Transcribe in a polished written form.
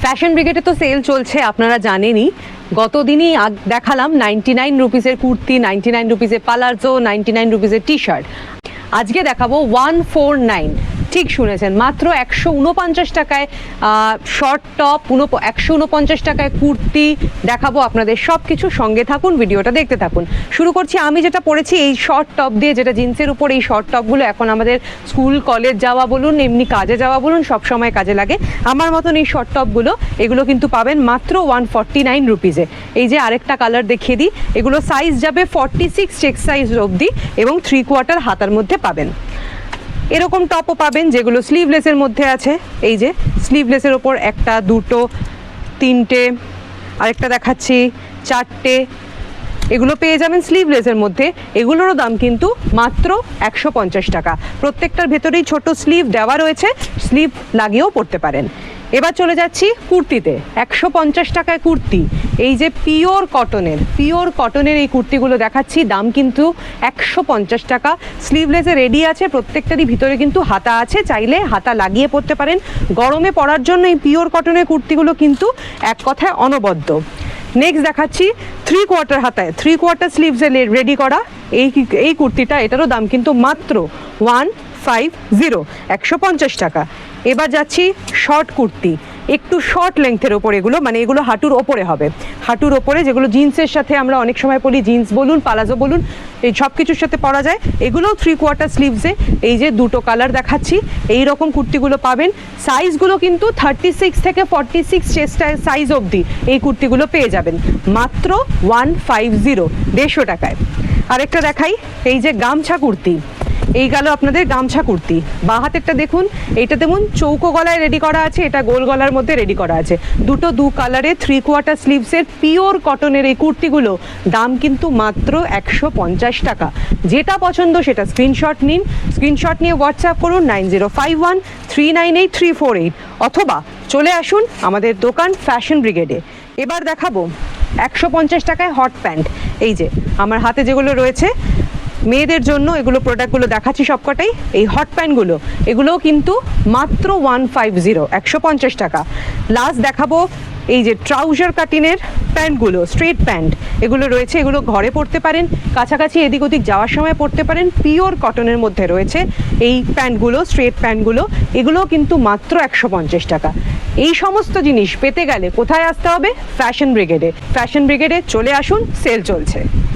Fashion ব্রিগেডে তো sell চলছে, আপনারা জানেনই। গতদিনই দেখালাম 99 রুপিসের কুর্তি, 99 রুপিসের পালাজো, 99 রুপিসের টি শার্ট। আজকে দেখাবো 149, ঠিক শুনেছেন, মাত্র 149 টাকায় শর্ট টপ, 149 টাকায় কুর্তি দেখাবো আপনাদের। সব কিছু সঙ্গে থাকুন, ভিডিওটা দেখতে থাকুন। শুরু করছি আমি যেটা পরেছি এই শর্ট টপ দিয়ে, যেটা জিন্সের উপর। এই শর্ট টপগুলো এখন আমাদের স্কুল কলেজ যাওয়া বলুন, এমনি কাজে যাওয়া বলুন, সব সময় কাজে লাগে। আমার মতন এই শর্ট টপগুলো, এগুলো কিন্তু পাবেন মাত্র 149 রুপিসে। এই যে আরেকটা কালার দেখিয়ে দিই, এগুলো সাইজ যাবে 46 চেক সাইজ অবধি এবং 3/4 হাতার মধ্যে পাবেন। এরকম টপও পাবেন যেগুলো স্লিভলেসের মধ্যে আছে। এই যে স্লিভলেসের ওপর একটা, দুটো, তিনটে, আরেকটা দেখাচ্ছি, চারটে, এগুলো পেয়ে যাবেন স্লিভলেসের মধ্যে। এগুলোরও দাম কিন্তু মাত্র 150 টাকা। প্রত্যেকটার ভেতরেই ছোট স্লিভ দেওয়া রয়েছে, স্লিভ লাগিয়েও পরতে পারেন। এবার চলে যাচ্ছি কুর্তিতে। 150 টাকায় কুর্তি, এই যে পিওর কটনের এই কুর্তিগুলো দেখাচ্ছি, দাম কিন্তু 150 টাকা। স্লিভলেসে রেডি আছে, প্রত্যেকটারই ভিতরে কিন্তু হাতা আছে, চাইলে হাতা লাগিয়ে পরতে পারেন। গরমে পরার জন্য এই পিওর কটনের কুর্তিগুলো কিন্তু এক কথায় অনবদ্য। নেক্সট দেখাচ্ছি 3/4 হাতায়, 3/4 স্লিভসে রেডি করা এই কুর্তিটা। এটারও দাম কিন্তু মাত্র 150, 150 টাকা। এবার যাচ্ছি শর্ট কুর্তি, একটু শর্ট লেংথের ওপর এগুলো, মানে এগুলো হাঁটুর ওপরে হবে, হাঁটুর ওপরে, যেগুলো জিন্সের সাথে আমরা অনেক সময় পরি, জিন্স বলুন, পালাজো বলুন, এই সব কিছুর সাথে পরা যায়। এগুলোও 3/4 স্লিভসে। এই যে দুটো কালার দেখাচ্ছি, এই রকম কুর্তিগুলো পাবেন। সাইজগুলো কিন্তু 36 থেকে 46 চেস্ট সাইজ অবধি এই কুর্তিগুলো পেয়ে যাবেন মাত্র 150, 150 টাকায়। আরেকটা দেখাই, এই যে গামছা কুর্তি, এই গেল আপনাদের গামছা কুর্তি। বাঁ হাতেরটা দেখুন, এইটা দেখুন চৌকো গলায় রেডি করা আছে, এটা গোল গলার মধ্যে রেডি করা আছে। দু কালারে 3/4 স্লিভসের পিওর কটনের এই কুর্তিগুলো দাম কিন্তু মাত্র 150 টাকা। যেটা পছন্দ সেটা স্ক্রিনশট নিন, স্ক্রিনশট নিয়ে হোয়াটসঅ্যাপ করুন 9051398348, অথবা চলে আসুন আমাদের দোকান ফ্যাশন ব্রিগেডে। এবার দেখাবো 150 টাকায় হট প্যান্ট। এই যে আমার হাতে যেগুলো রয়েছে মেয়েদের জন্য, এগুলো প্রোডাক্টগুলো দেখাচ্ছি সবকটাই। এই হট প্যান্টগুলো, এগুলোও কিন্তু মাত্র 150, 150 টাকা। লাস্ট দেখাবো এই যে ট্রাউজার কাটিনের প্যান্টগুলো, স্ট্রেট প্যান্ট এগুলো রয়েছে। এগুলো ঘরে পরতে পারেন, কাছাকাছি এদিক ওদিক যাওয়ার সময় পরতে পারেন। পিওর কটনের মধ্যে রয়েছে এই প্যান্টগুলো, স্ট্রেট প্যান্টগুলো, এগুলোও কিন্তু মাত্র 150 টাকা। এই সমস্ত জিনিস পেতে গেলে কোথায় আসতে হবে? ফ্যাশন ব্রিগেডে। ফ্যাশন ব্রিগেডে চলে আসুন, সেল চলছে।